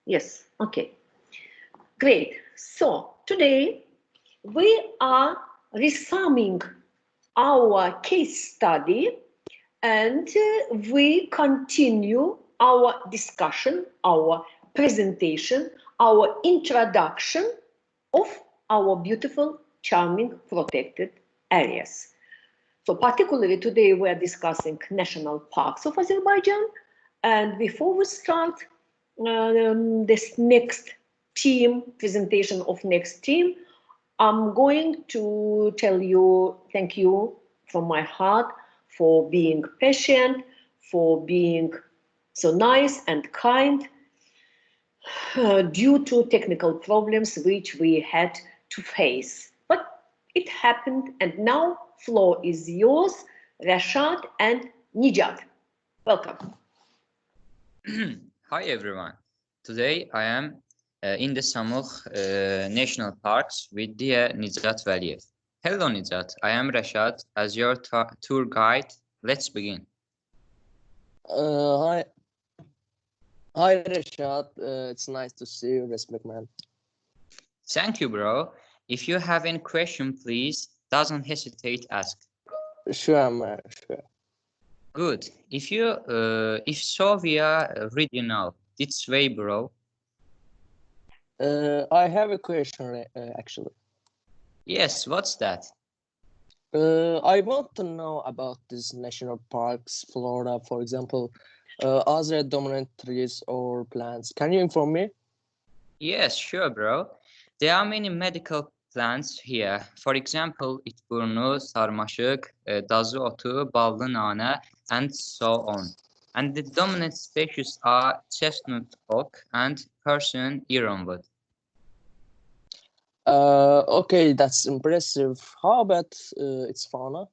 Yes, okay. Great. So today we are resuming our case study and we continue our discussion, our presentation, our introduction of our beautiful, charming, protected areas. So particularly today we are discussing national parks of Azerbaijan. And before we start this next presentation of next team, I'm going to tell you thank you from my heart for being patient, for being so nice and kind due to technical problems which we had to face. But it happened, and now floor is yours, Rashad and Nijat. Welcome. Hi everyone. Today I am in the Samukh National Parks with dear Nijat Valiyev. Hello Nijat, I am Rashad as your tour guide. Let's begin. Hi, Rashad. It's nice to see you, respect man. Thank you, bro. If you have any question, please don't hesitate ask. Sure, man. Sure. Good. If so, we are ready now. This way, bro. I have a question actually. Yes, what's that? I want to know about these national parks, Florida, for example. Are there dominant trees or plants? Can you inform me? Yes, sure, bro. There are many medical plants here. For example, itburnu, sarmaşık, dazı otu, ballı nane, and so on. And the dominant species are chestnut oak and Persian ironwood. Okay, that's impressive. How about its fauna?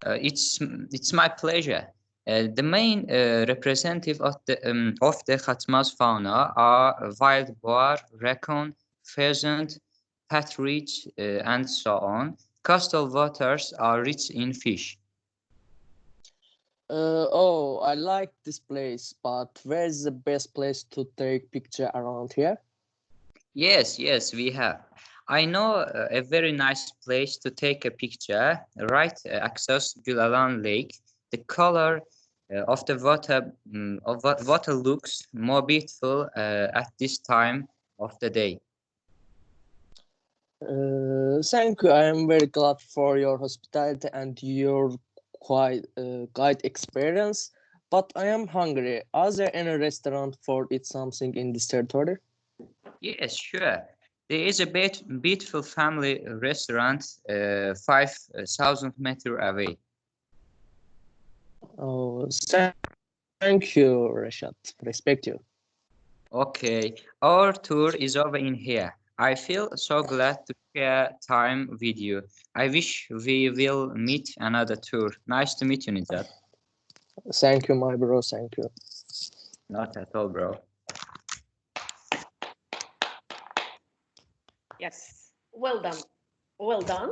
It's my pleasure. The main representative of the Khatmas fauna are wild boar, raccoon, pheasant, partridge, and so on. Coastal waters are rich in fish. Oh, I like this place, but where's the best place to take picture around here? Yes, we have. I know a very nice place to take a picture, right across Gulalan Lake. The color of the water looks more beautiful at this time of the day. Thank you. I am very glad for your hospitality and your guide experience. But I am hungry. Are there any restaurant for eat something in this territory? Yes, sure. There is a beautiful family restaurant 5,000 meters away. Oh, thank you, Rashad. Respect you. Okay, our tour is over in here. I feel so glad to share time with you. I wish we will meet another tour. Nice to meet you, Nijat. Thank you, my bro. Thank you. Not at all, bro. Yes, well done. Well done.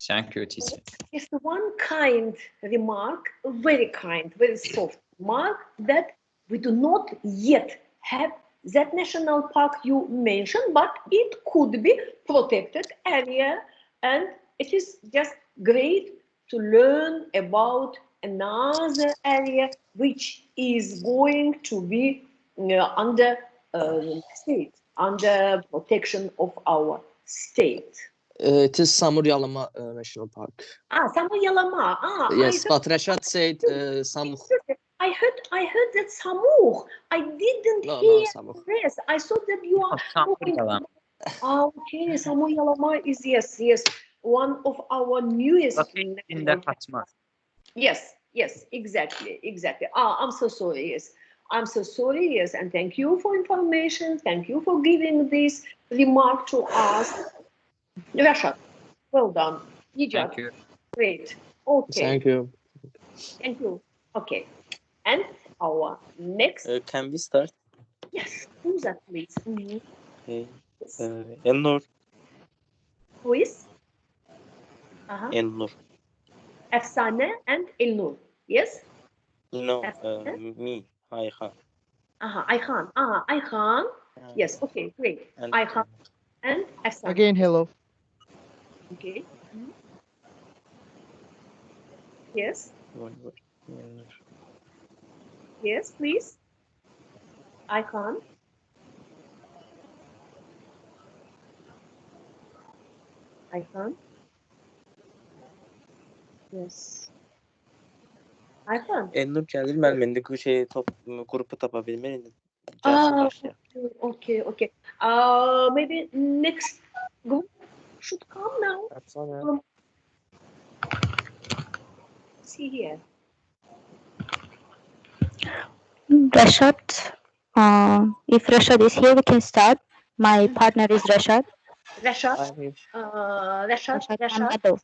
Thank you, teacher. Just one kind remark, very kind, very soft remark, that we do not yet have that national park you mentioned, but it could be protected area, and it is just great to learn about another area which is going to be under state, under protection of our state. It is Samur-Yalama National Park. Samur-Yalama. Yes, but Rashad said Samukh. I heard that Samukh. I didn't No, hear Samukh. this. I thought that you are talking about. Okay, Samur-Yalama is yes, one of our newest. Located in the Khatmas. Yes, exactly. I'm so sorry. Yes, I'm so sorry. Yes, and thank you for information. Thank you for giving this remark to us. Rashad, well done. Thank you. Great. Okay. Thank you. Thank you. Okay. And our next. Can we start? Yes, who's that, please? Okay. Elnur. Who is? Elnur. Efsane and Ilnur. Yes? No, Efsane? me. Hi. Ayhan. Ayhan. Yes, okay, great. And Ayhan and Efsane. Again, hello. Okay. Yes, Elnur. yes, please. Ayhan. Ayhan. Yes. Ayhan. Elnur gəldi müəllim indi bu şeyi qrupu tapa bilmir indi. Gəlsin başlayaq. Okay. Maybe next group should come now. Efsane. See here. Rashad, if Rashad is here, we can start. My partner is Rashad. Rashad. I'm here. Rashad.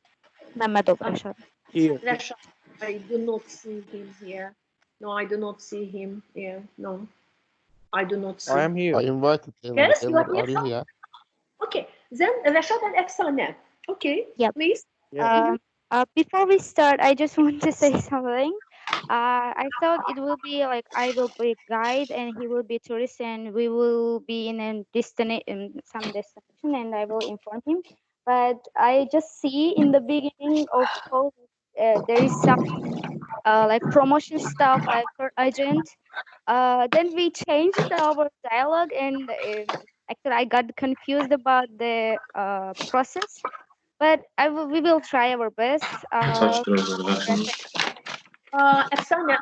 Mamadov Rashad. Here. Rashad. I do not see him here. No, I do not see him here. No, I do not see. I am here. I invited him. Yes, you are Elnur, are you here. here? Okay, then Rashad and Efsane. Okay, Yep. please. Before we start, I just want to say something. I thought it will be like I will be guide and he will be tourist and we will be in some destination and I will inform him. But I just see in the beginning of call there is some like promotion stuff like for agent. Then we changed our dialogue and actually I got confused about the process. But we will try our best. Efsane,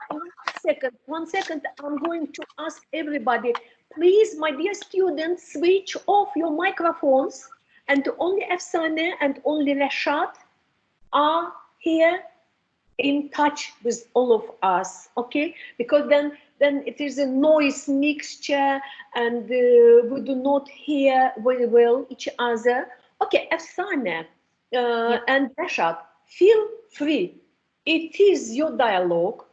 one second. I'm going to ask everybody, please, my dear students, switch off your microphones and only Efsane and only Rashad are here in touch with all of us, okay? Because then it is a noise mixture and we do not hear very well each other. Okay, Efsane and Rashad, feel free. It is your dialogue.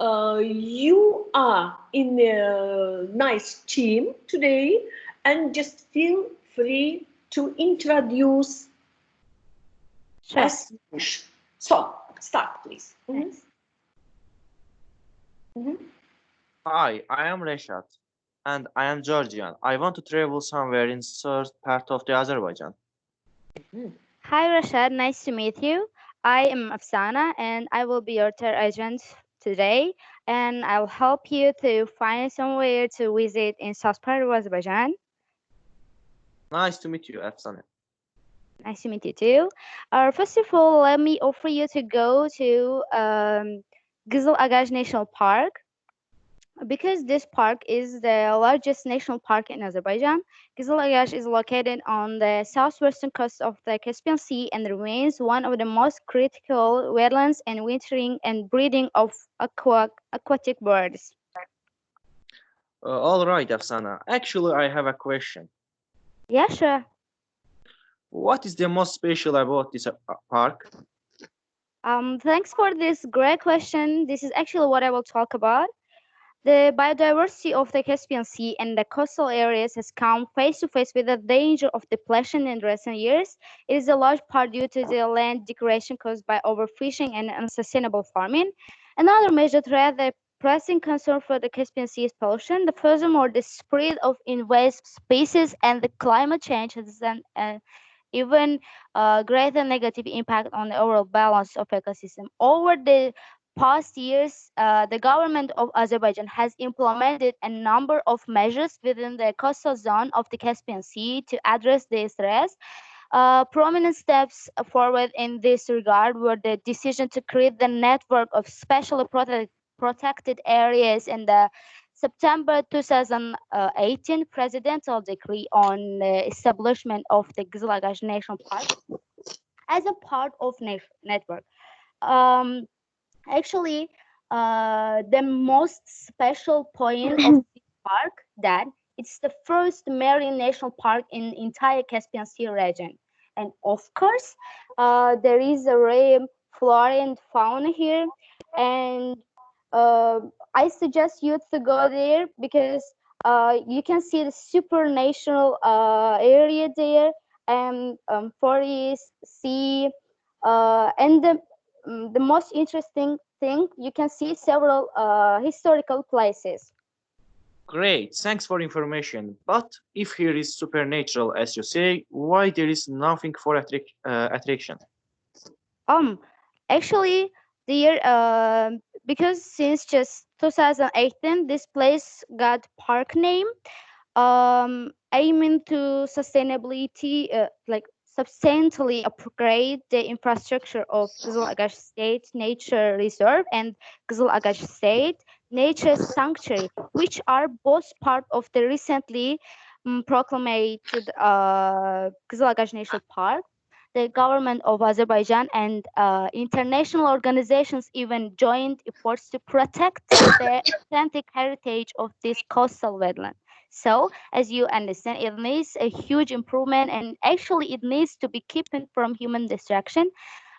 You are in a nice team today and just feel free to introduce as you wish. So, start, please. Hi, I am Reshad, and I am Georgian. I want to travel somewhere in south part of the Azerbaijan. Hi Rashad, nice to meet you. I am Afsana and I will be your tour agent today and I'll help you to find somewhere to visit in south part of Azerbaijan. Nice to meet you, Efsane. Nice to meet you too. First of all, let me offer you to go to Kızıl Agaj National Park. Because this park is the largest national park in Azerbaijan, Kızıl Agaj is located on the southwestern coast of the Caspian Sea and remains one of the most critical wetlands and wintering and breeding of aquatic birds. All right, Efsana. Actually, I have a question. Yeah, sure. What is the most special about this park? Thanks for this great question. This is actually what I will talk about. The biodiversity of the Caspian Sea and the coastal areas has come face to face with the danger of depletion in recent years. It is a large part due to the land degradation caused by overfishing and unsustainable farming. Another major threat, the pressing concern for the Caspian Sea is pollution. Furthermore, the spread of invasive species and the climate change has an even greater negative impact on the overall balance of ecosystem. Over the past years, the government of Azerbaijan has implemented a number of measures within the coastal zone of the Caspian Sea to address these threats. Prominent steps forward in this regard were the decision to create the network of specially protected areas in the September 2018 presidential decree on the establishment of the Kızıl Agaj National Park as a part of network. Actually, the most special point of this park that it's the first marine national park in entire Caspian Sea region. And of course, there is a rare flora and fauna here. And I suggest you to go there because you can see the supernatural area there and forest, sea, and the most interesting thing, you can see several historical places. Great, thanks for information. But if here is supernatural, as you say, why there is nothing for attraction? Actually, there because since just 2018, this place got park name, aiming to sustainability, like substantially upgrade the infrastructure of Kızılagaç State Nature Reserve and Kızılagaç State Nature Sanctuary, which are both part of the recently proclaimed Kızılagaç National Park. The government of Azerbaijan and international organizations even joined efforts to protect the authentic heritage of this coastal wetland. So, as you understand, it needs a huge improvement, and actually, it needs to be kept from human destruction.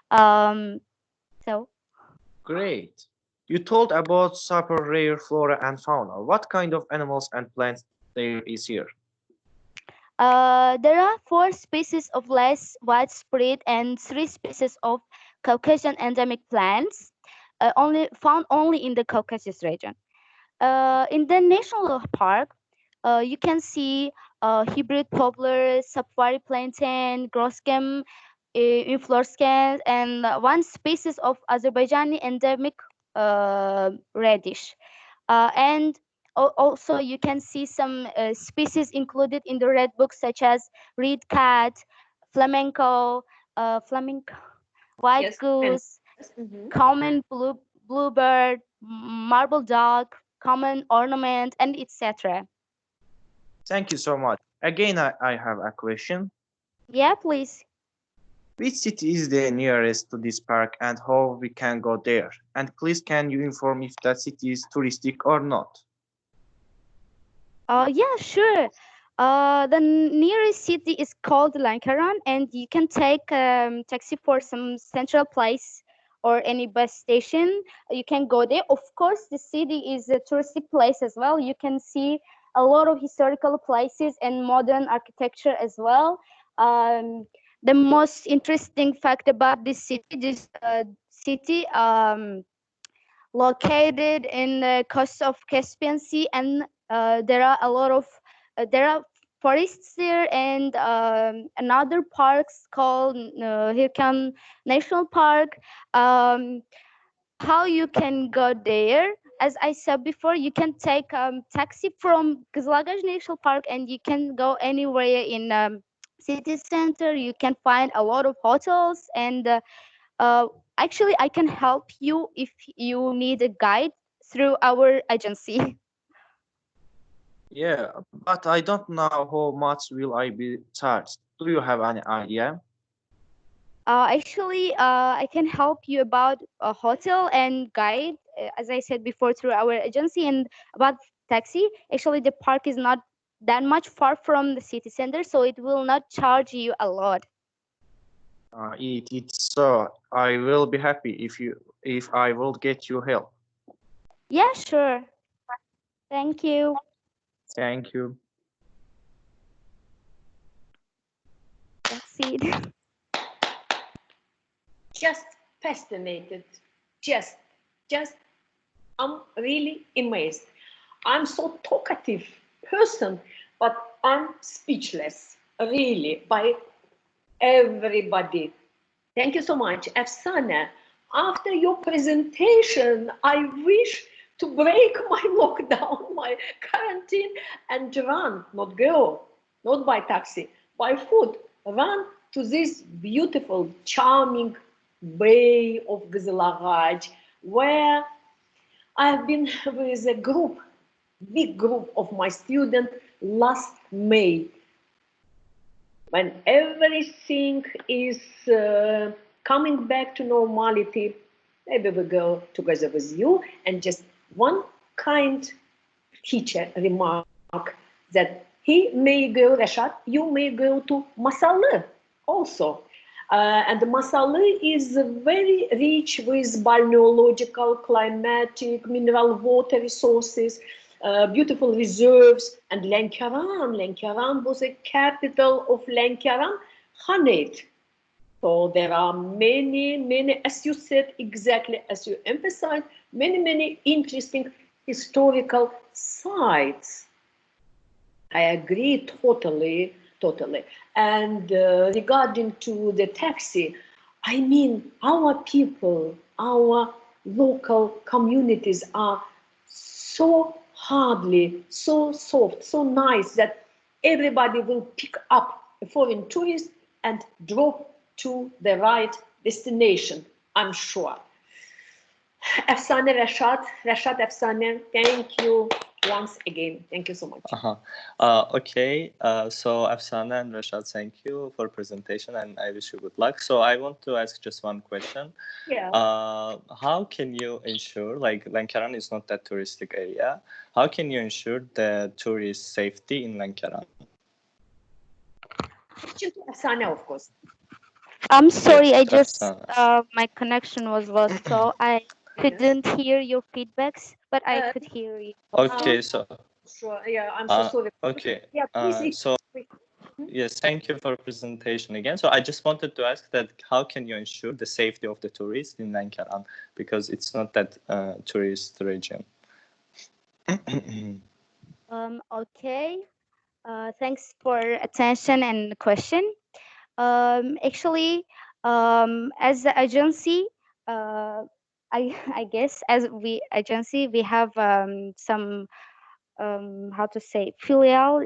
Um, so, Great. You told about super rare flora and fauna. What kind of animals and plants there is here? there are 4 species of less widespread and 3 species of Caucasian endemic plants, only found only in the Caucasus region. In the national park, you can see hybrid poplar, safari plantain, grosgam, inflorescens, and 1 species of Azerbaijani endemic radish. And also, you can see some species included in the red book, such as reed cat, flamenco, white Yes, and goose, mhm. common bluebird, marble dog, common ornament, and etc. Thank you so much. Again, I have a question. Yeah, please. Which city is the nearest to this park and how we can go there? And please can you inform if that city is touristic or not? Yeah, sure. The nearest city is called Lankaran, and you can take taxi for some central place or any bus station. You can go there. Of course, the city is a touristic place as well. You can see a lot of historical places and modern architecture as well. The most interesting fact about this city located in the coast of Caspian Sea, and there are a lot of there are forests there, and another parks called Hirkan National Park. Um, how you can go there? As I said before, you can take taxi from Kızılagaç National Park, and you can go anywhere in city center. You can find a lot of hotels and uh, actually, I can help you if you need a guide through our agency. Yeah, but I don't know how much will I be charged. Do you have any idea? Actually, I can help you about a hotel and guide, as I said before, through our agency, and about taxi. Actually, the park is not that much far from the city center, so it will not charge you a lot. It's so. I will be happy if I will get you help. Yeah, sure. Thank you. Thank you. That's it. Just fascinated. Just, I'm really amazed. I'm so talkative person, but I'm speechless, really, by everybody. Thank you so much. Afsana, after your presentation, I wish to break my lockdown, my quarantine, and run, not go, not by taxi, by foot, run to this beautiful, charming bay of Kızılağaç, where I've been with a group, big group of my students last May, when everything is coming back to normality. Maybe we go together with you, and just one kind teacher remark that he may go, Rashad, you may go to Masalı also. And Masalı is very rich with balneological, climatic, mineral water resources, beautiful reserves, and Lankaran was a capital of Lankaran Khanate. So there are many, as you said, exactly as you emphasized, many interesting historical sites. I agree totally. And regarding to the taxi, I mean, our people, our local communities are so hardly, so soft, so nice that everybody will pick up a foreign tourist and drop to the right destination, I'm sure. Efsane Reşat Efsane, thank you once again. Thank you so much. Okay, so Afsana and Rashad, thank you for presentation and I wish you good luck. So I want to ask just one question. Yeah. How can you ensure, like Lankaran is not that touristic area, how can you ensure the tourist safety in Lankaran? Efsane, of course. I'm sorry, I just Afsana. my connection was lost, so I couldn't hear your feedbacks, but I could hear you. Okay, so Sure. Yeah, I'm so sorry. okay. Yeah, please. So yes, thank you for presentation again. So I just wanted to ask that how can you ensure the safety of the tourists in Lankaran because it's not that tourist region. Okay. Thanks for attention and question. Actually, as the agency, I guess as we agency we have some how to say filial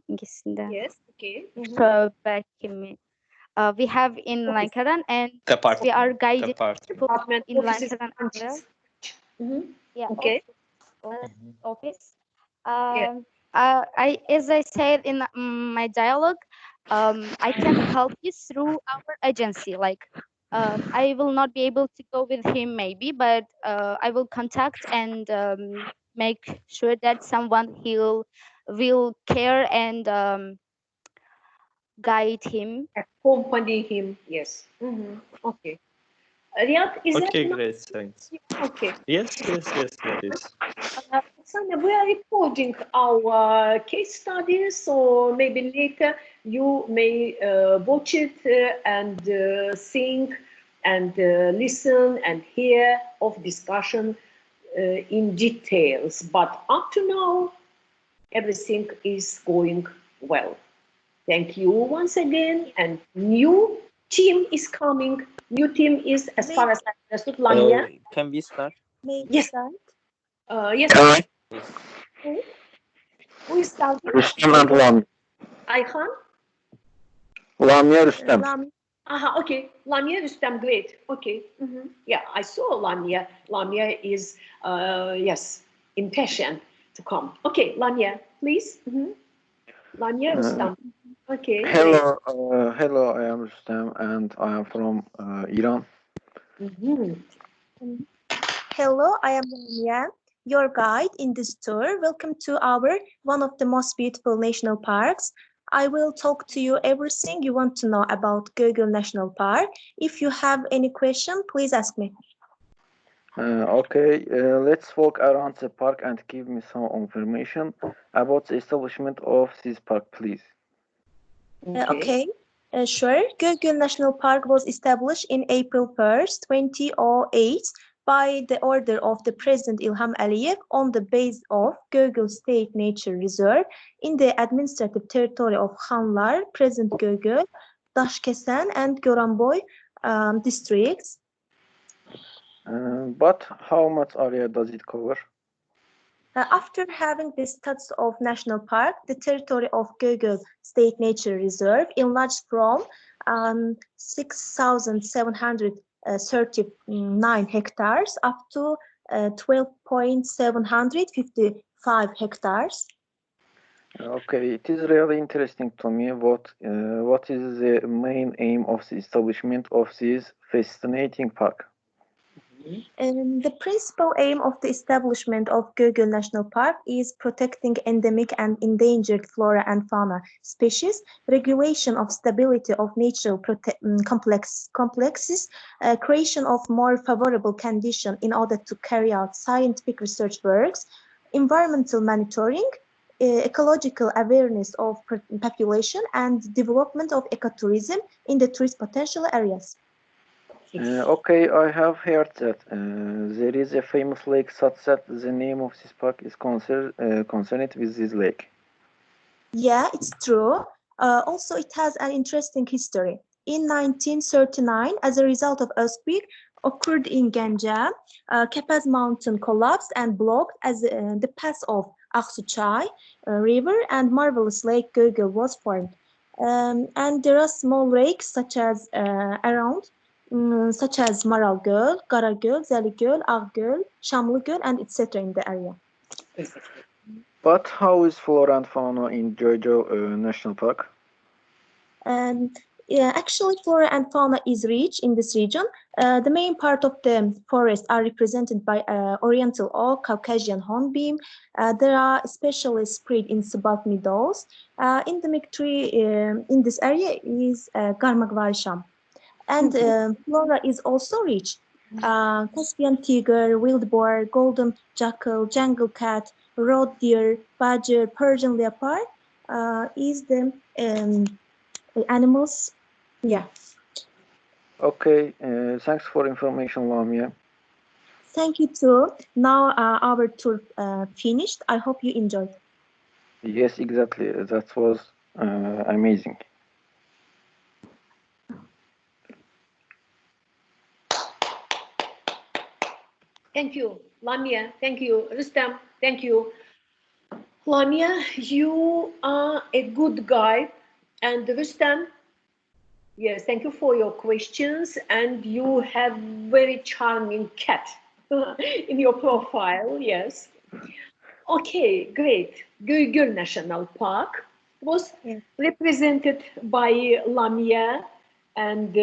İngilizce'de. Yes, okay. Şube kimi. We have in Office. Lankaran and Department. we are guiding Department. people Department, in offices, Lankaran as well. branches. Yeah, Okay. office. Yeah. As I said in my dialogue, I can help you through our agency. Like, I will not be able to go with him maybe, but I will contact and make sure that someone will care and guide him. Accompany him. Yes. Okay. Riyad, is Okay, that great, thanks. okay? Yes, it is. Sana, we are recording our case studies, so maybe later you may watch it and think and listen and hear of discussion in details. But up to now, everything is going well. Thank you once again, and new team is coming. New team is, as far as I understood, Lamia. Can we start? Yes. Yes. Who is starting? Rüstem and Lam. Ayhan? Lamia Rüstem. Aha, okay. Lamia Rüstem, great. Okay. Yeah, I saw Lamia. Lamia is, yes, impatient to come. Okay, Lamia, please. Lamia Rüstem. Okay. Hello, hello. I am Rüstem, and I am from Iran. Hello, I am Lamia, your guide in this tour. Welcome to our one of the most beautiful national parks. I will talk to you everything you want to know about Gölgül National Park. If you have any question, please ask me. Okay, let's walk around the park and give me some information about the establishment of this park, please. Okay. Sure. Gölgül National Park was established in April 1st, 2008 by the order of the President İlham Aliyev on the base of Gölgül State Nature Reserve in the administrative territory of Khanlar, present Gölgül, Daşkesen and Goranboy districts. But how much area does it cover? After having the status of national park, the territory of Gölgül State Nature Reserve enlarged from 6,739 hectares up to 12,755 hectares. Okay, it is really interesting to me. What is the main aim of the establishment of this fascinating park? The principal aim of the establishment of Gölgül National Park is protecting endemic and endangered flora and fauna species, regulation of stability of natural complexes, creation of more favorable conditions in order to carry out scientific research works, environmental monitoring, ecological awareness of population, and development of ecotourism in the tourist potential areas. Okay, I have heard that there is a famous lake such that the name of this park is concerned with this lake. Yeah, it's true. Also, it has an interesting history. In 1939, as a result of earthquake occurred in Ganja, Kepez Mountain collapsed and blocked as the path of Aksuchai River and marvelous Lake Gögöl was formed. And there are small lakes such as Maral Göl, Kara Göl, Zeli Göl, Ağ Göl, Şamlı Göl, and etc. in the area. But how is flora and fauna in Jojo National Park? Yeah, actually, flora and fauna is rich in this region. The main part of the forest are represented by Oriental oak, Caucasian hornbeam. There are especially spread in subak meadows. Endemic tree in this area is Garmagvarsham. And flora is also rich. Caspian tiger, wild boar, golden jackal, jungle cat, road deer, badger, Persian leopard is the animals. Yeah. Okay, thanks for information, Lamia. Thank you too. Now our tour finished. I hope you enjoyed. Yes, exactly. That was amazing. Thank you, Lamia. Thank you, Rustam. Thank you. Lamia, you are a good guy. And Rustam, yes, thank you for your questions. And you have very charming cat in your profile, yes. Okay, great. Göygöl National Park was represented by Lamia, and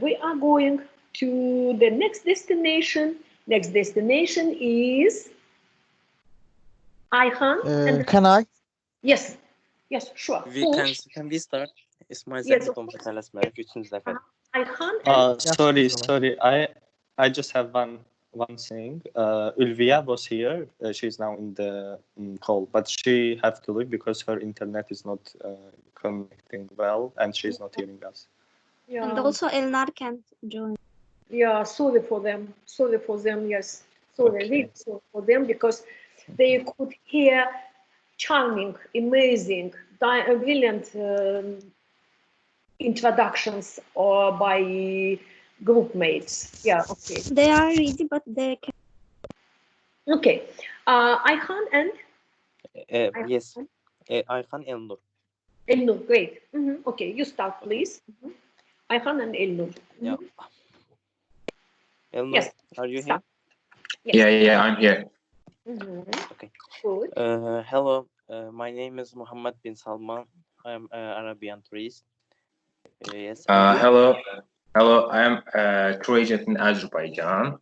we are going to the next destination. Next destination is Ayhan. Can I? Yes, yes, sure. Can we start? İsmail Yes, Zeki Domuz Merak 3. nefer. Ayhan and Sorry. I just have one thing. Ulviya was here. She's now in the call, but she have to leave because her internet is not connecting well, and she's not hearing us. yeah. And also Elnar can't join. Yeah, sorry for them. Sorry for them. Yes, sorry, Okay. really sorry for them because they could hear charming, amazing, brilliant introductions or by group mates. Yeah, okay. They are ready, but they can. Okay. Ayhan and Yes. Ayhan Elnur. Elnur, great. Okay, you start, please. Ayhan and Elnur. Yeah. Elnur, Yes, are you start. here? Yes. Yeah, I'm here. Okay. Good. Hello, my name is Muhammad bin Salman. I'm an Arabian tourist. Yes. and you? Hello. I am a tourist in Azerbaijan,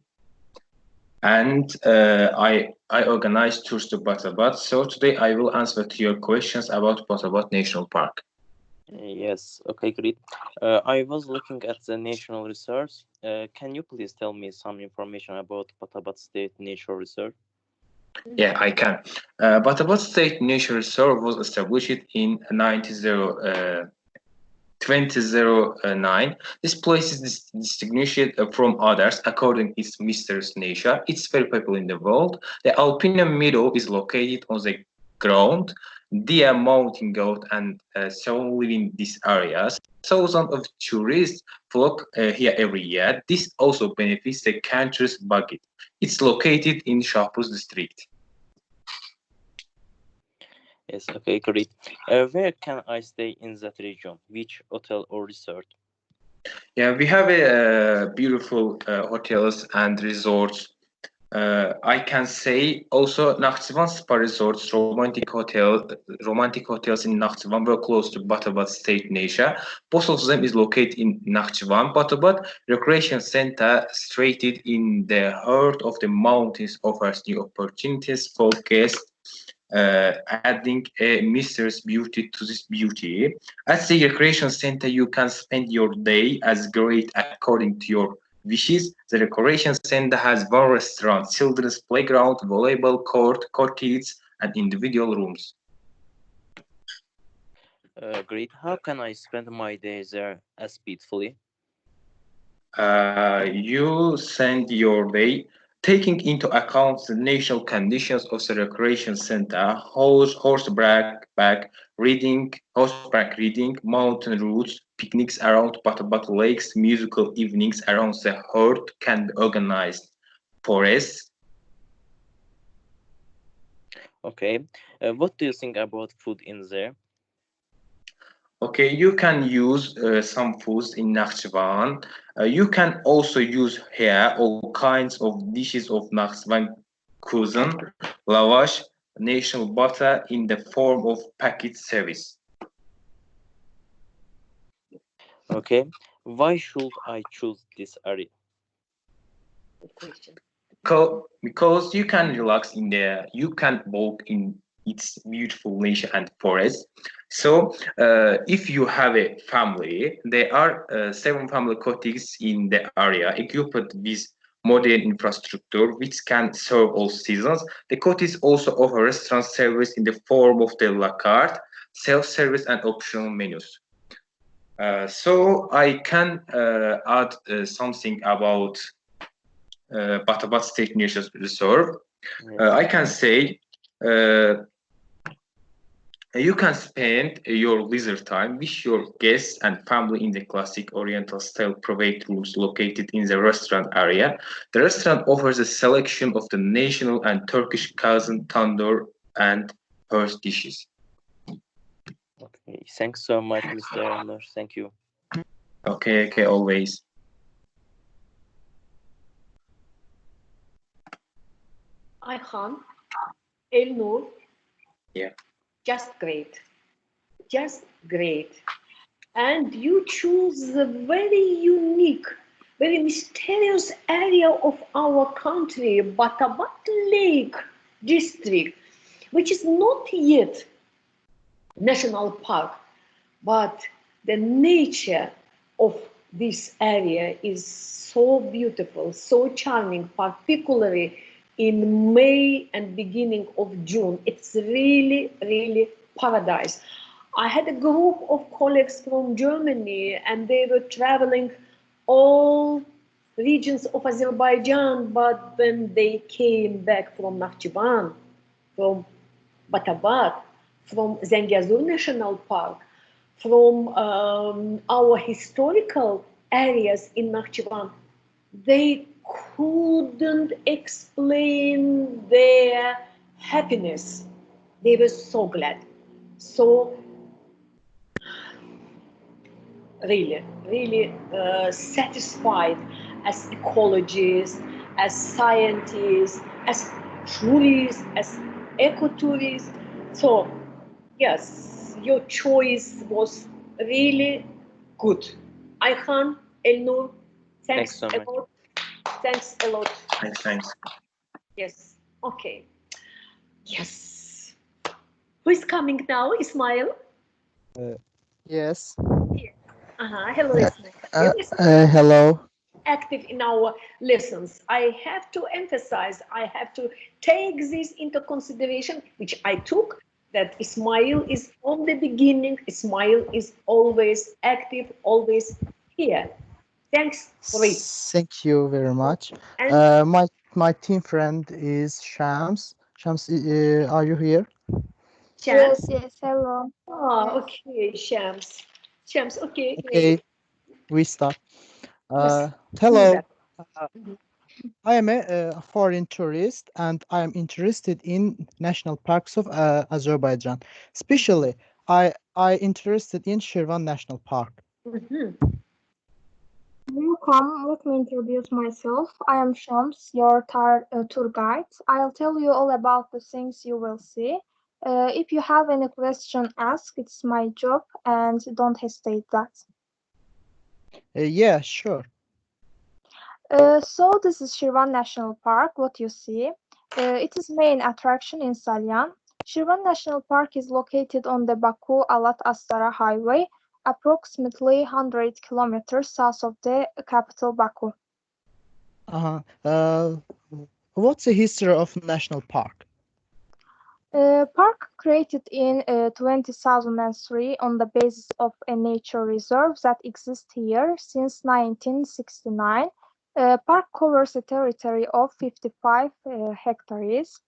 and I organize tours to Batabat. So today I will answer to your questions about Batabat National Park. Yes. Okay, great. I was looking at the national reserves. Can you please tell me some information about Batabat State Nature Reserve? Yeah, I can. Batabat State Nature Reserve was established in 2009. This place is distinguished from others according to its mysterious nature. It's very popular in the world. The Alpine Meadow is located on the ground. Deer, mountain goat, and so live in these areas. Thousands of tourists flock here every year. This also benefits the country's budget. It's located in Shahpuz district. Yes, okay, great. Where can I stay in that region? Which hotel or resort? Yeah, we have beautiful hotels and resorts. I can say also Nakhchivan Spa Resorts, romantic hotels in Nakhchivan were close to Batabat State Nature. Both of them is located in Nakhchivan. Batabat Recreation Center, situated in the heart of the mountains, offers new opportunities for guests, adding a mysterious beauty to this beauty. At the recreation center, you can spend your day as great according to your wishes. The recreation center has one restaurant, children's playground, volleyball court, kids, and individual rooms. Great. How can I spend my days there as peacefully? You send your way, taking into account the natural conditions of the recreation center, horseback riding, mountain routes, picnics around Batabat lakes, musical evenings around the herd can be organized. Forests. Okay. What do you think about food in there? Okay, you can use some foods in Nakhchivan. You can also use here all kinds of dishes of Nakhchivan cuisine, lavash, national butter in the form of packet service. Okay. Why should I choose this area? Good question. Because you can relax in there, you can walk in its beautiful nature and forest. So, if you have a family, there are 7 family cottages in the area equipped with modern infrastructure which can serve all seasons. The cottages also offer restaurant service in the form of the la carte, self-service, and optional menus. So I can add something about Batabat State Nature Reserve. Yes. I can say you can spend your leisure time with your guests and family in the classic Oriental style private rooms located in the restaurant area. The restaurant offers a selection of the national and Turkish cousin tandoor and horse dishes. Okay. Thanks so much, Mr. Elnur. Thank you. Okay, always. Ayhan, Elnur, Yeah. just great. Just great. And you choose a very unique, very mysterious area of our country, Batabat Lake district, which is not yet national park, but the nature of this area is so beautiful, so charming, particularly in May and beginning of June. It's really, really paradise. I had a group of colleagues from Germany and they were traveling all regions of Azerbaijan, but when they came back from Nakhchivan, from Batabat, from Zengezur National Park, from our historical areas in Nakhchivan, they couldn't explain their happiness. They were so glad. So really, really satisfied as ecologists, as scientists, as tourists, as eco-tourists. So, yes, your choice was really good. Ayhan, Elnur, Thanks thanks so a much. lot. Thanks a lot. Thanks. Yes, okay. Yes. Who is coming now, Ismail? Yes. Hello, Ismail. Hello. Active in our lessons. I have to emphasize, I have to take this into consideration, which I took, that Ismail is from the beginning, Ismail is always active, always here. Thanks for it. Thank you very much. And My team friend is Shams. Shams, are you here? Shams? Yes, hello. Oh, Yes. okay, Shams. Shams, okay. Okay, we start. Yes. Hello. Mhm. I am a foreign tourist and I am interested in national parks of Azerbaijan. Especially, I interested in Shirvan National Park. Mhm. Welcome. Let me introduce myself. I am Shams, your tour guide. I'll tell you all about the things you will see. If you have any question, ask. It's my job, and don't hesitate that. Yeah, sure. So this is Shirvan National Park. What you see, it is main attraction in Salyan. Shirvan National Park is located on the Baku-Alat-Astara highway, approximately 100 kilometers south of the capital Baku. Uh-huh. What's the history of national park? Park created in 2003 on the basis of a nature reserve that exists here since 1969. Park covers a territory of 55 hectares.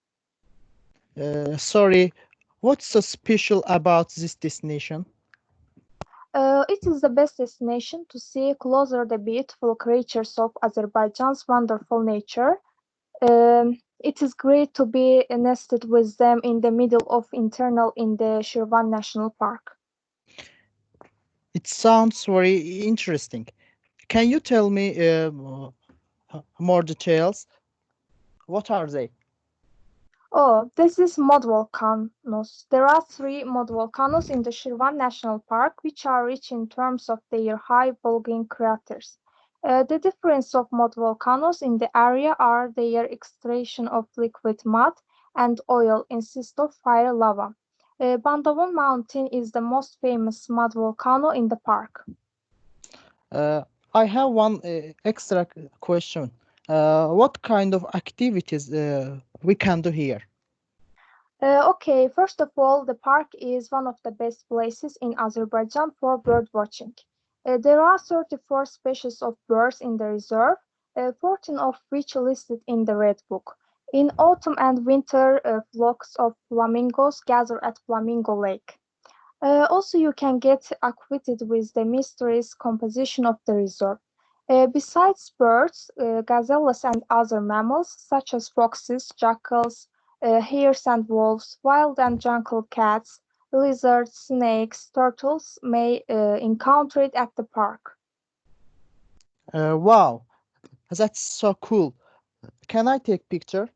Sorry, what's so special about this destination? It is the best destination to see closer the beautiful creatures of Azerbaijan's wonderful nature. It is great to be nested with them in the middle of internal in the Shirvan National Park. It sounds very interesting. Can you tell me more details? What are they? Oh, this is mud volcanoes. There are 3 mud volcanoes in the Shirvan National Park, which are rich in terms of their high bulging craters. The difference of mud volcanoes in the area are their extraction of liquid mud and oil instead of fire lava. Bandavon Mountain is the most famous mud volcano in the park. I have one extra question. What kind of activities we can do here? Okay, first of all, the park is one of the best places in Azerbaijan for bird watching. There are 34 species of birds in the reserve, 14 of which listed in the Red Book. In autumn and winter, flocks of flamingos gather at Flamingo Lake. Also, you can get acquainted with the mysterious composition of the reserve. Besides birds, gazelles and other mammals, such as foxes, jackals, hares and wolves, wild and jungle cats, lizards, snakes, turtles may encounter it at the park. Wow, that's so cool. Can I take picture?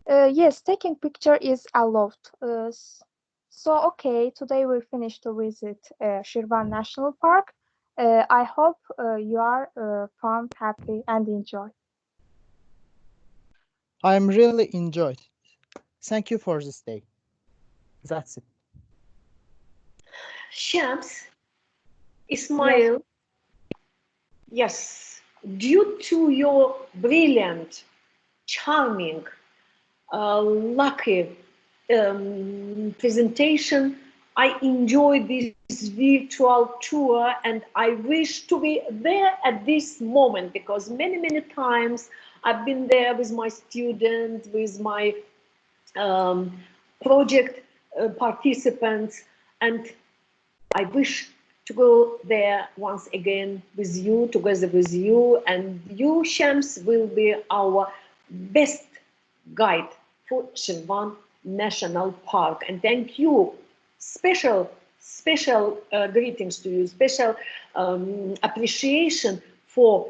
Yes, taking picture is allowed. So, okay, today we finished to visit Shirvan National Park. I hope you are fun, happy, and enjoy. I'm really enjoyed. Thank you for this day. That's it. Shams, Ismail, yes, due to your brilliant, charming, lucky presentation, I enjoyed this virtual tour and I wish to be there at this moment because many times I've been there with my students, with my project participants, and I wish to go there once again with you, together with you, and you, Shams, will be our best guide for Shirvan National Park. And thank you. Special greetings to you, special appreciation for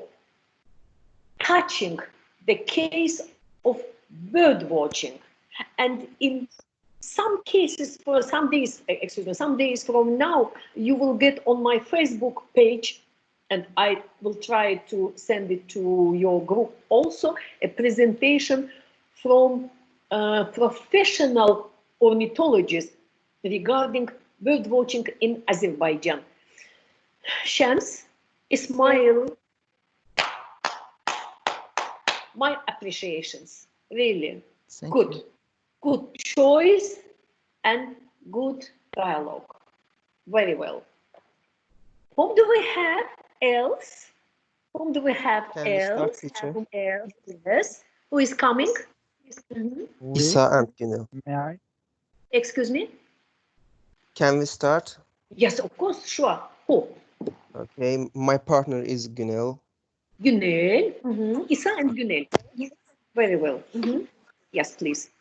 touching the case of bird watching. And in some cases, for some days from now, you will get on my Facebook page, and I will try to send it to your group also, a presentation from professional ornithologists regarding bird watching in Azerbaijan. Shams, Ismail, my appreciations, really. Good choice and good dialogue. Very well. Whom do we have else? Whom do we have Can we start, else? teacher? Yes. Who is coming? Isa and Günel. May I? Excuse me? Can we start? Yes, of course, sure. Who? Okay, my partner is Günel. Günel. Isa and Günel. Very well. Yes, please.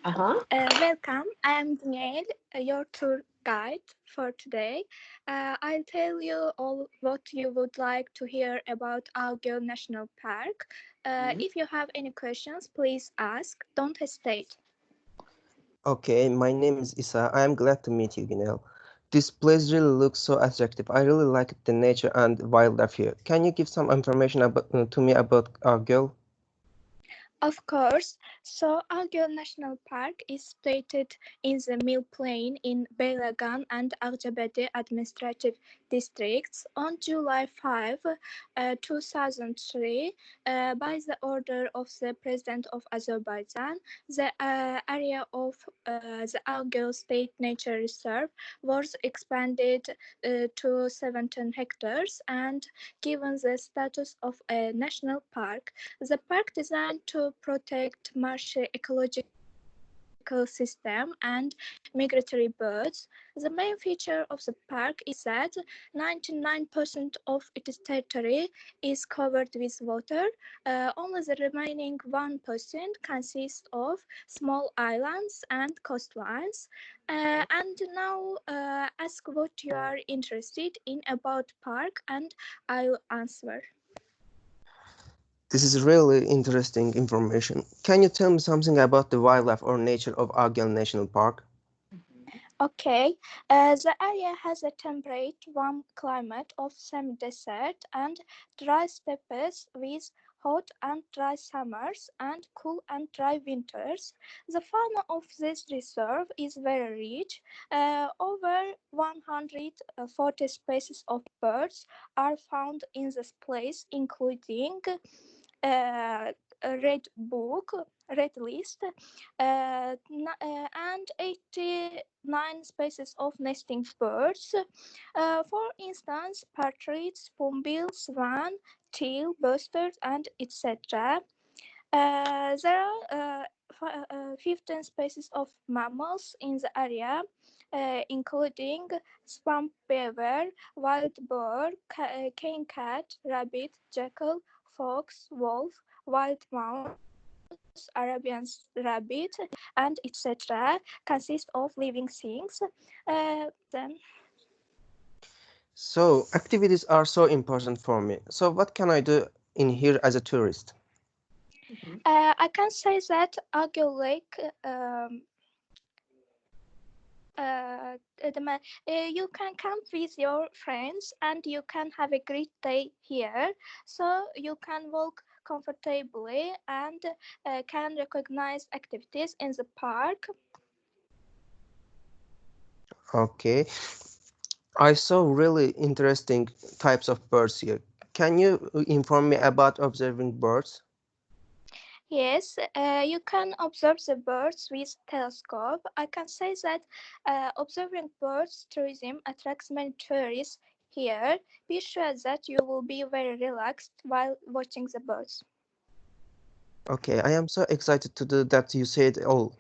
Welcome. I am Günel, your tour guide for today. I'll tell you all what you would like to hear about Ağgöl National Park. If you have any questions, please ask. Don't hesitate. Okay, my name is Isa. I am glad to meet you, Günel. This place really looks so attractive. I really like the nature and wildlife here. Can you give some information to me about Ağgöl? Of course. So Ağgöl National Park is situated in the Mill Plain in Beylagan and Akçabadi administrative districts on July 5, 2003, by the order of the President of Azerbaijan. The area of the Algol State Nature Reserve was expanded to 17 hectares and given the status of a national park. The park designed to protect marshy ecological system and migratory birds. The main feature of the park is that 99% of its territory is covered with water. Only the remaining 1% consists of small islands and coastlines. And now ask what you are interested in about park and I'll answer. This is really interesting information. Can you tell me something about the wildlife or nature of Agel National Park? Okay, the area has a temperate, warm climate of semi-desert and dry steppes with hot and dry summers and cool and dry winters. The fauna of this reserve is very rich. Over 140 species of birds are found in this place, including a red book, red list, and 89 species of nesting birds. For instance, partridge, spoonbill, swan, teal, bustard, and etc. There are 15 species of mammals in the area, including swamp beaver, wild boar, cane cat, rabbit, jackal, fox, wolf, wild mouse, Arabian rabbit, and etc. consist of living things. Then So, activities are so important for me. So, what can I do in here as a tourist? I can say that Agel Lake you can come with your friends and you can have a great day here, so you can walk comfortably and can recognize activities in the park. Okay. I saw really interesting types of birds here. Can you inform me about observing birds? Yes, you can observe the birds with telescope. I can say that observing birds tourism attracts many tourists here. Be sure that you will be very relaxed while watching the birds. Okay, I am so excited to do that you said all.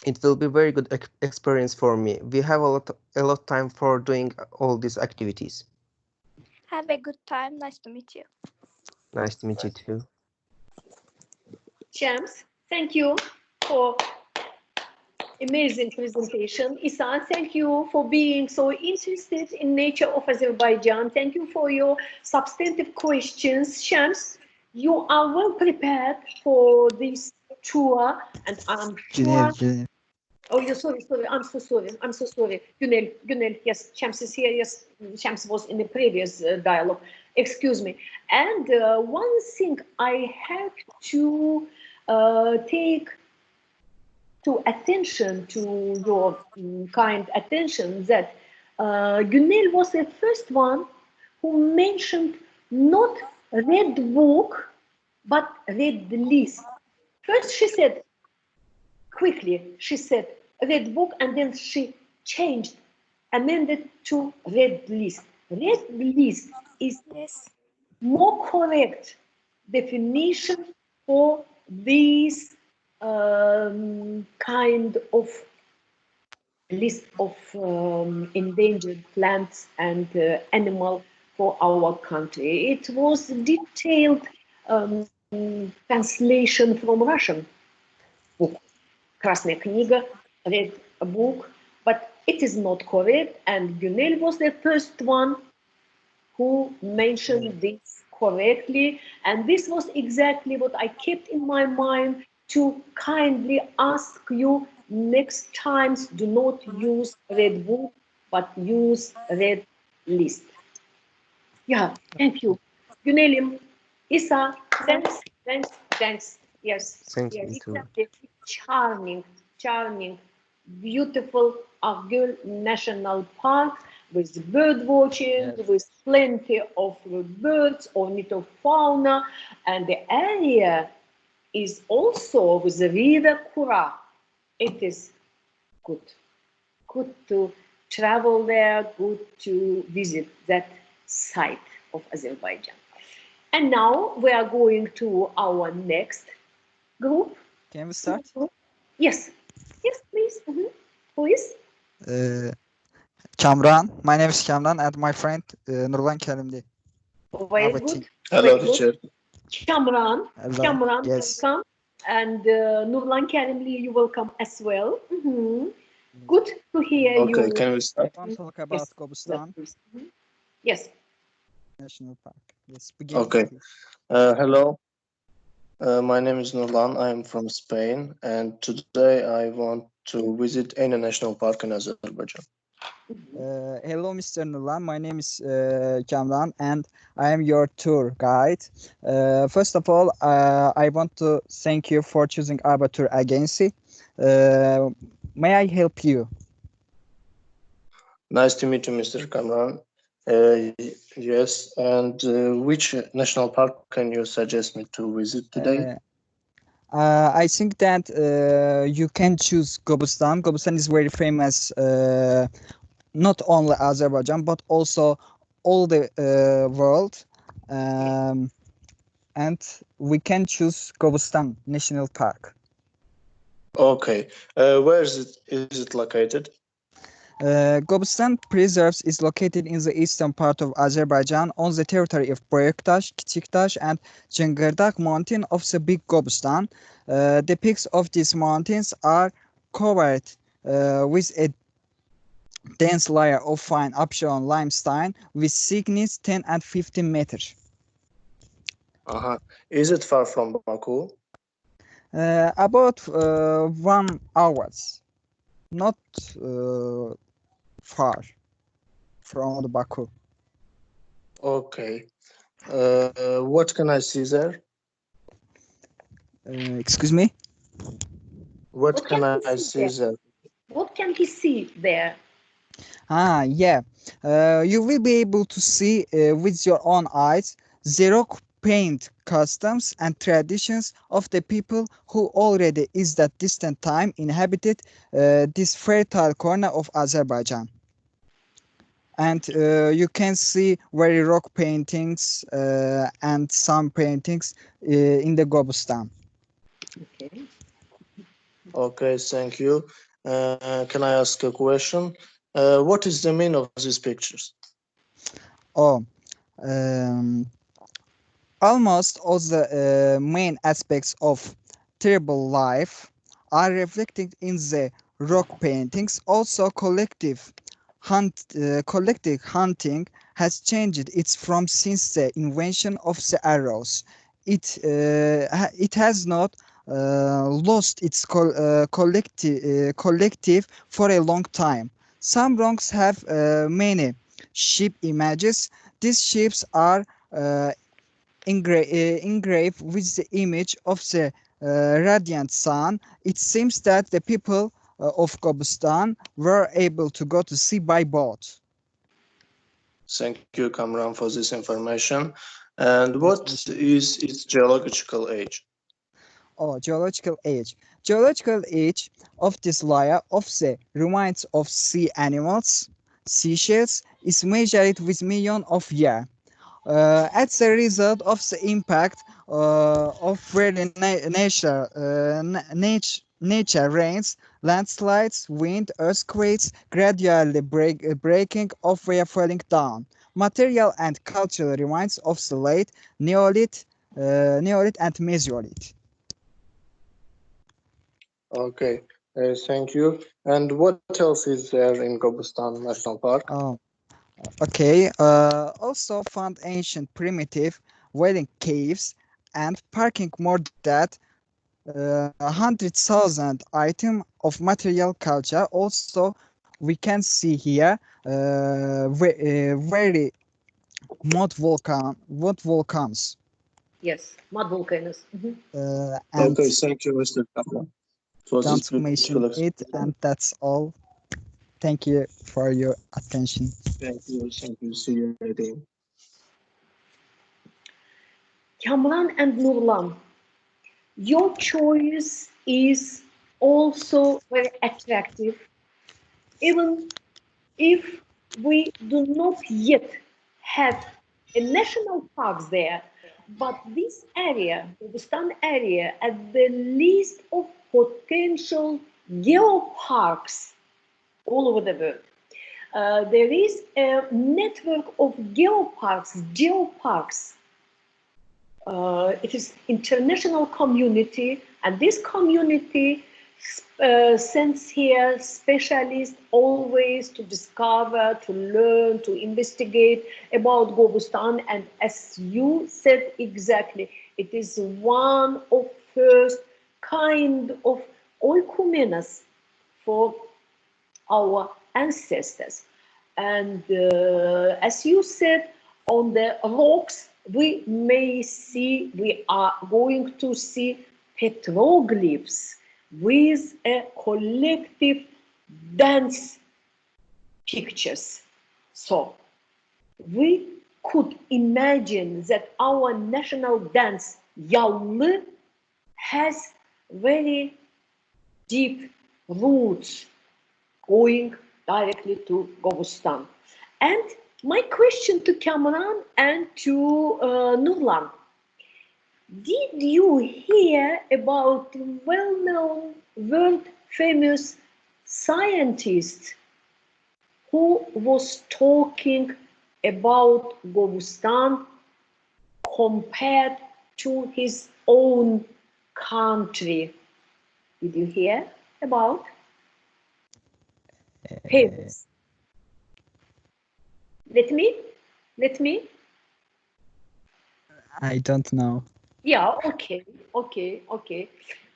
It will be very good experience for me. We have a lot time for doing all these activities. Have a good time. Nice to meet you. Nice to meet you too. Shams, thank you for amazing presentation. Isan, thank you for being so interested in nature of Azerbaijan. Thank you for your substantive questions. Shams, you are well prepared for this tour, and I'm sure. Oh, you're sorry. I'm so sorry. Günel, yes, Shams is here. Yes, Shams was in the previous dialogue. Excuse me. And one thing I have to take to attention, to your kind attention, that Günel was the first one who mentioned not red book, but red list. First she said, red book, and then she changed, amended to red list. Red list is more correct definition for this kind of list of endangered plants and animal for our country. It was detailed translation from Russian book, Красная книга, red book, but it is not correct, and Günel was the first one who mentioned this correctly, and this was exactly what I kept in my mind to kindly ask you next times. Do not use red book, but use red list. Yeah, thank you. Günelim, Isa, thanks. Yes, Thank you too. exactly. Charming, beautiful Argül National Park with bird watching, Yes. with plenty of birds, ornithofauna, and the area is also with the river Kura. It is good to travel there, good to visit that site of Azerbaijan. And now we are going to our next group. Can we start? Yes, yes, please. Who is? Kamran. My name is Kamran and my friend Nurlan Karimli. Very Our good. team. Hello, Very good. teacher. Kamran, Hello. Kamran, Yes. welcome. And Nurlan Karimli, you welcome as well. Good to hear you. Okay, can we start? I want to talk about Gobustan Yes. National Park. Yes, begin. Okay. please. Hello. My name is Nurlan. I am from Spain, and today I want to visit any national park in Azerbaijan. Hello, Mr. Nurlan. My name is Kamran, and I am your tour guide. First of all, I want to thank you for choosing our tour agency. May I help you? Nice to meet you, Mr. Kamran. Yes, and which national park can you suggest me to visit today? I think that you can choose Gobustan. Gobustan is very famous, not only Azerbaijan, but also all the world. And we can choose Gobustan National Park. Okay, where is it? Is it located? Gobustan Preserves is located in the eastern part of Azerbaijan on the territory of Boyaktash, Kichiktash, and Cengirdak mountain of the Big Gobustan. The peaks of these mountains are covered with a dense layer of fine upshown limestone with thickness 10 and 15 meters. Is it far from Baku? About 1 hour, not far from the Baku. Okay. What can I see there? Excuse me? What can I see there? What can he see there? Yeah. You will be able to see with your own eyes the rock paint customs and traditions of the people who already is that distant time inhabited this fertile corner of Azerbaijan. And you can see very rock paintings and some paintings in the Gobustan. Okay. Okay, thank you. Can I ask a question? What is the meaning of these pictures? Almost all the main aspects of tribal life are reflected in the rock paintings. Also, collective hunting has changed its form since the invention of the arrows. It has not lost its collective for a long time. Some rocks have many sheep images. These sheeps are engraved with the image of the radiant sun. It seems that the people of Gobustan were able to go to sea by boat. Thank you, Kamran, for this information. And what is its geological age? Geological age. Geological age of this layer of the remains of sea animals, seashells, is measured with millions of years. As a result of the impact of very nature rains, landslides, wind, earthquakes, gradually breaking off were falling down. Material and cultural remains of the late Neolith and Mesolith. Okay, thank you. And what else is there in Gobustan National Park? Okay, also found ancient primitive wailing caves and parking more than 100,000 items of material culture. Also, we can see here very mud volcans. Yes, mud volcanoes. And okay, thank you, Mr. Kaplan. don't mention it, and that's all. Thank you for your attention. Thank you. See you later. Kamran and Nurlan, your choice is also very attractive, even if we do not yet have a national parks there, but this area, the Kurdistan area, at the list of potential geoparks all over the world. There is a network of geoparks. It is international community, and this community sends here specialists always to discover, to learn, to investigate about Gobustan. And as you said exactly, it is one of first kind of oikomenas for our ancestors. And as you said, on the rocks, we are going to see petroglyphs with a collective dance pictures. So we could imagine that our national dance, Yallı, has very deep roots going directly to Gobustan. And my question to Kamran and to Nurlan, did you hear about well-known, world-famous scientist who was talking about Gobustan compared to his own country? Did you hear about? Famous. Let me. I don't know. Yeah, okay.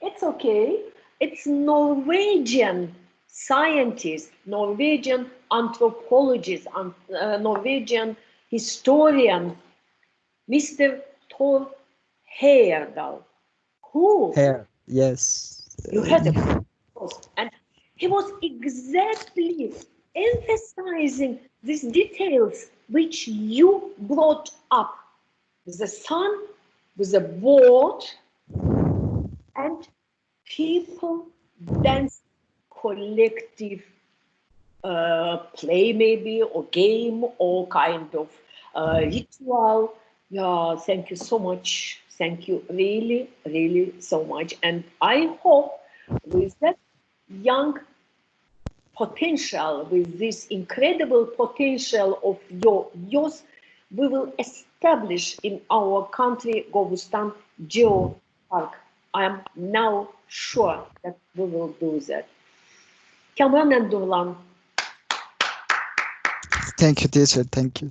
It's okay. It's Norwegian scientist, Norwegian anthropologist, Norwegian historian, Mr. Thor Heyerdahl. Who? Yes. You heard about it. And he was exactly emphasizing these details which you brought up. The sun with a board and people dance, collective play maybe, or game, or kind of ritual. Yeah, thank you so much. Thank you really, really so much. And I hope with that young potential, with this incredible potential of your youth, we will establish in our country Gobustan Geo Park. I am now sure that we will do that. Kamran and Nurlan. Thank you, teacher. Thank you.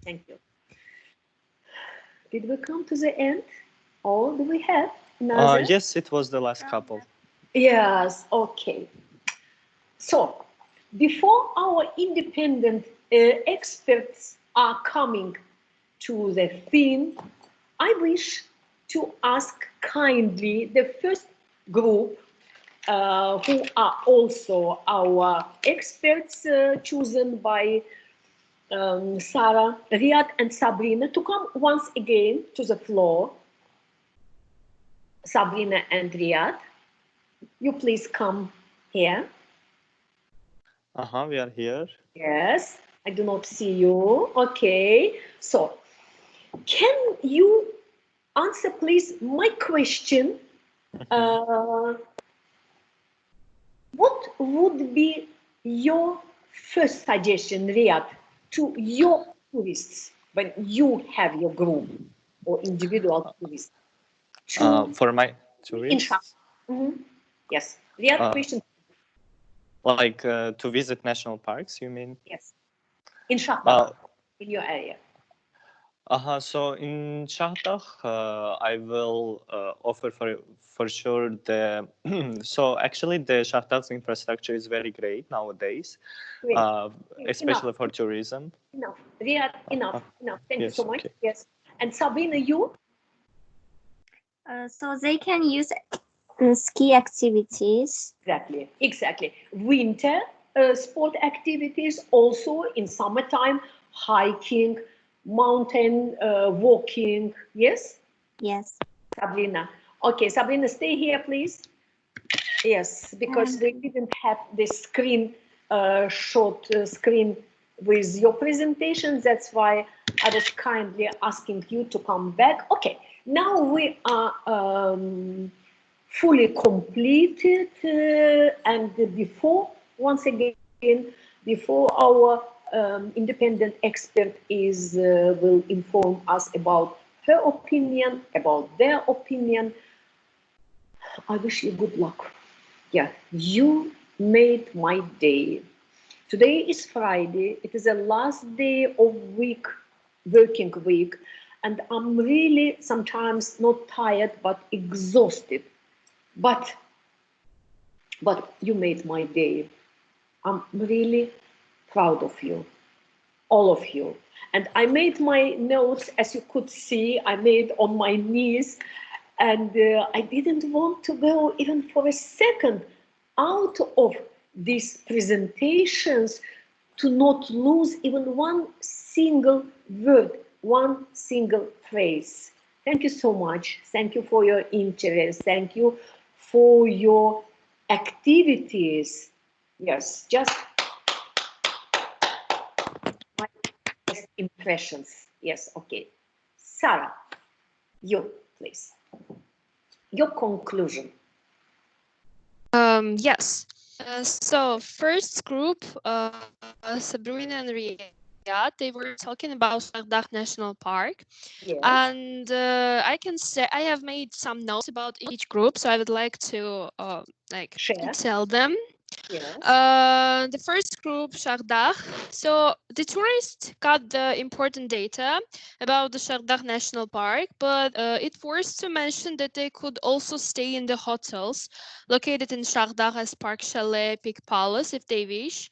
Thank you. Did we come to the end, or do we have another? Yes, it was the last couple. Yes, okay. So, before our independent experts are coming to the theme, I wish to ask kindly the first group, who are also our experts chosen by Sarah, Riyad, and Sabrina, to come once again to the floor. Sabrina and Riyad, you please come here. We are here. Yes, I do not see you. Okay, so can you answer please my question? What would be your first suggestion, Riyad, to your tourists when you have your group or individual tourists? For my tourists? Yes, Riyad, question. Like to visit national parks, you mean? Yes, in Shahdagh, in your area. So in Shahdagh, I will offer for sure the. So actually, the Shahdagh's infrastructure is very great nowadays, especially for tourism. Enough, Riyad, enough. Thank you Yes, so much. okay. Yes, and Sabrina, you? So they can use ski activities. Exactly. Winter sport activities also in summertime, hiking, mountain walking. Yes? Yes. Sabrina. Okay, Sabrina, stay here, please. Yes, because we didn't have this screen, short screen with your presentation. That's why I was kindly asking you to come back. Okay, now we are fully completed, and before, once again, before our independent expert will inform us about her opinion, about their opinion, I wish you good luck. Yeah, you made my day. Today is Friday. It is the last day of working week, and I'm really sometimes not tired but exhausted. But you made my day. I'm really proud of you, all of you. And I made my notes, as you could see, I made on my knees, and I didn't want to go even for a second out of these presentations to not lose even one single word, one single phrase. Thank you so much. Thank you for your interest. Thank you for your activities. Yes, just my best impressions. Yes, okay. Sarah, you, please. Your conclusion. Yes. So first group, Sabrina and Riyad, they were talking about Shardah National Park. Yes. And I can say I have made some notes about each group, so I would like to tell them. Yes. The first group, Shardah. So the tourists got the important data about the Shardah National Park, but it was to mention that they could also stay in the hotels located in Shardah as Park Chalet, Peak Palace if they wish,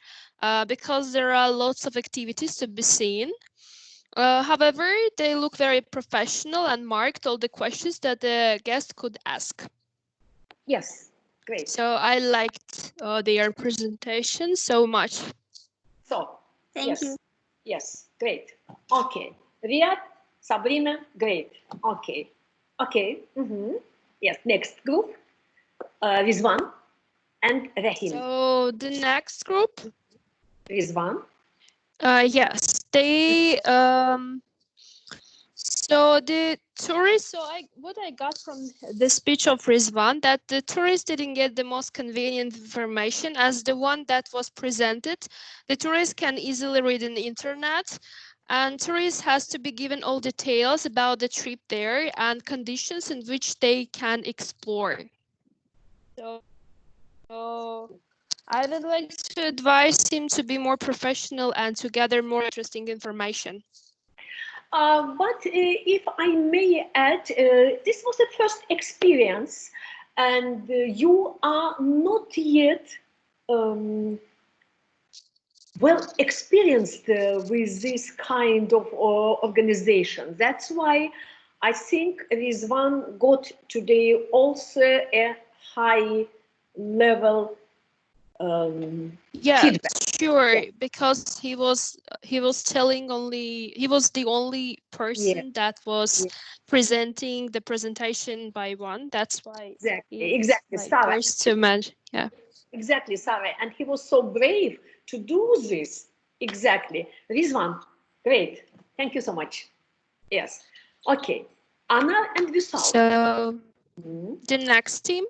because there are lots of activities to be seen. However, they look very professional and marked all the questions that the guest could ask. Yes, great. So I liked their presentation so much. So, Thank you. Yes, great. Okay. Riyad, Sabrina, great. Okay. Okay. Yes, next group. Rizwan and Rahim. So the next group. Rizwan. Yes, they so the tourists, what I got from the speech of Rizwan, that the tourists didn't get the most convenient information as the one that was presented. The tourists can easily read in the internet, and tourists has to be given all details about the trip there and conditions in which they can explore. So I would like to advise him to be more professional and to gather more interesting information. But if I may add, this was the first experience, and you are not yet well experienced with this kind of organization. That's why I think Rizwan got today also a high level yeah, feedback. sure, because he was telling he was the only person that was presenting the presentation by one. That's why Exactly, Sarah. forced to manage. Yeah, exactly, Sarah, and he was so brave to do this. Exactly, Rizwan, great, thank you so much. Yes, okay, Anna and Vishal. So the next team.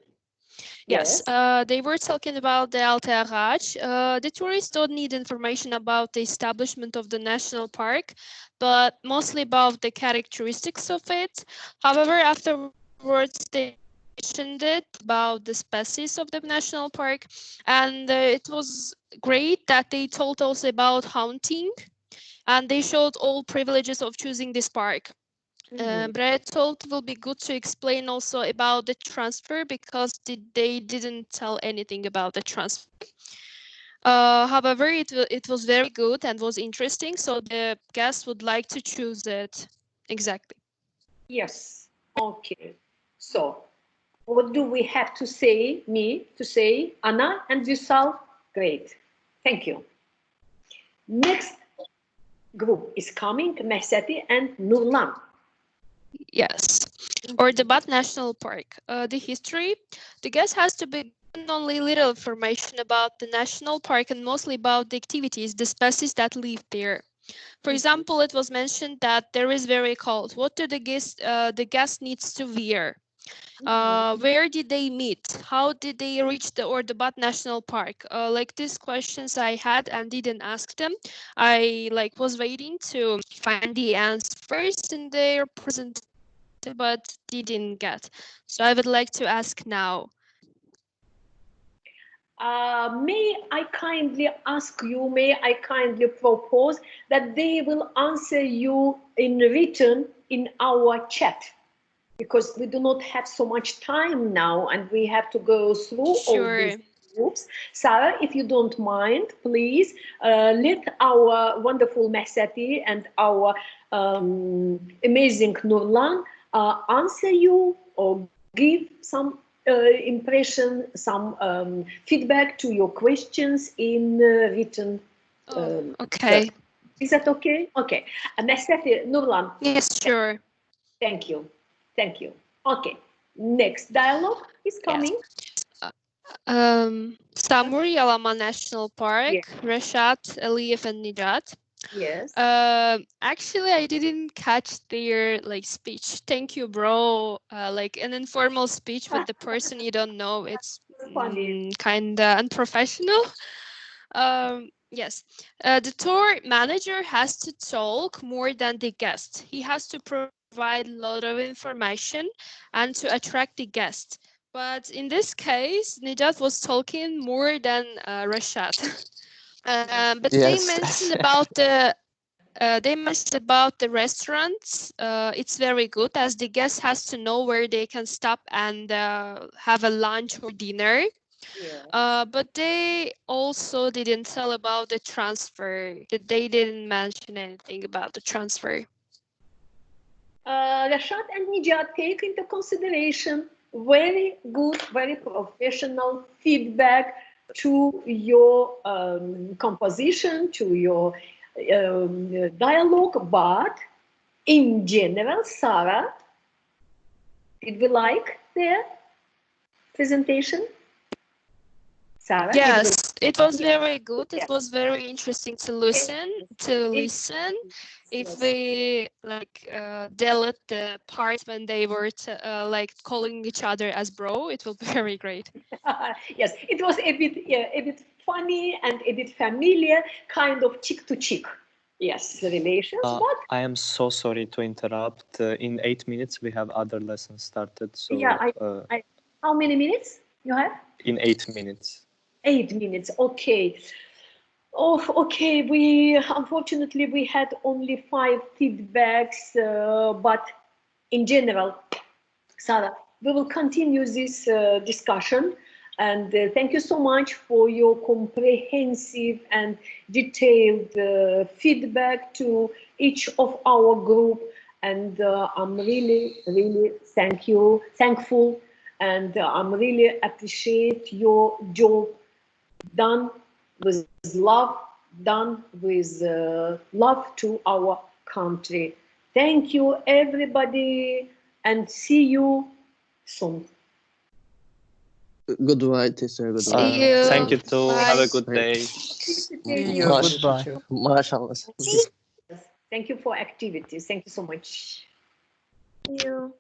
Yes, they were talking about the Alta Raj. The tourists don't need information about the establishment of the national park, but mostly about the characteristics of it. However, afterwards they mentioned it about the species of the national park, and it was great that they told us about hunting, and they showed all privileges of choosing this park. But I thought it will be good to explain also about the transfer because they didn't tell anything about the transfer. However, it was very good and was interesting, so the guest would like to choose it. Exactly. Yes, okay. So, what do we have to say, Anna and Vishal? Great. Thank you. Next group is coming, Mehsati and Nurlan. Yes. Ordabat National Park. The history. The guest has to be given only little information about the national park and mostly about the activities, the species that live there. For example, it was mentioned that there is very cold. What do the guest needs to wear? Where did they meet? How did they reach the Ordabat National Park? Like these questions I had and didn't ask them. I was waiting to find the answers in their presentation, but didn't get. So I would like to ask now. May I kindly ask you, may I kindly propose that they will answer you in written in our chat, because we do not have so much time now and we have to go through all these groups. Sarah, if you don't mind, please let our wonderful Mehsati and our amazing Nurlan answer you or give some impression, some feedback to your questions in written. Okay. Is that okay? Okay. Mehsati, Nurlan. Yes, sure. Thank you. Thank you. Okay. Next dialogue is coming. Samur Yalama National Park, Rashad, Aliyev, and Nijat. Yes. Actually, I didn't catch their speech. Thank you, bro. Like an informal speech with the person you don't know. It's kind of unprofessional. Yes. The tour manager has to talk more than the guest. He has to provide a lot of information and to attract the guest. But in this case, Nijat was talking more than Rashad. But they mentioned about the restaurants. It's very good as the guest has to know where they can stop and have a lunch or dinner. But they also didn't tell about the transfer. They didn't mention anything about the transfer. Rashad and Nijat take into consideration very good, very professional feedback to your composition, to your dialogue, but in general, Sarah, did we like their presentation? Sarah, yes, it was very good. It was very interesting to listen. If we delete the part when they were calling each other as bro, it will be very great. Yes, it was a bit funny and a bit familiar, kind of cheek to cheek. Yes, relations. But I am so sorry to interrupt. In 8 minutes, we have other lessons started. So yeah, how many minutes you have? In 8 minutes. 8 minutes. Okay. Oh, okay. We unfortunately we had only 5 feedbacks, but in general, Sarah, we will continue this discussion. And thank you so much for your comprehensive and detailed feedback to each of our group. And I'm really, really thankful, and I'm really appreciate your job done with love, done with love to our country. Thank you, everybody, and see you soon. Goodbye, teacher. Goodbye. See you. Thank you too. Bye. Have a good day. See you. Goodbye. Mashallah. Thank you for activities. Thank you so much. See you.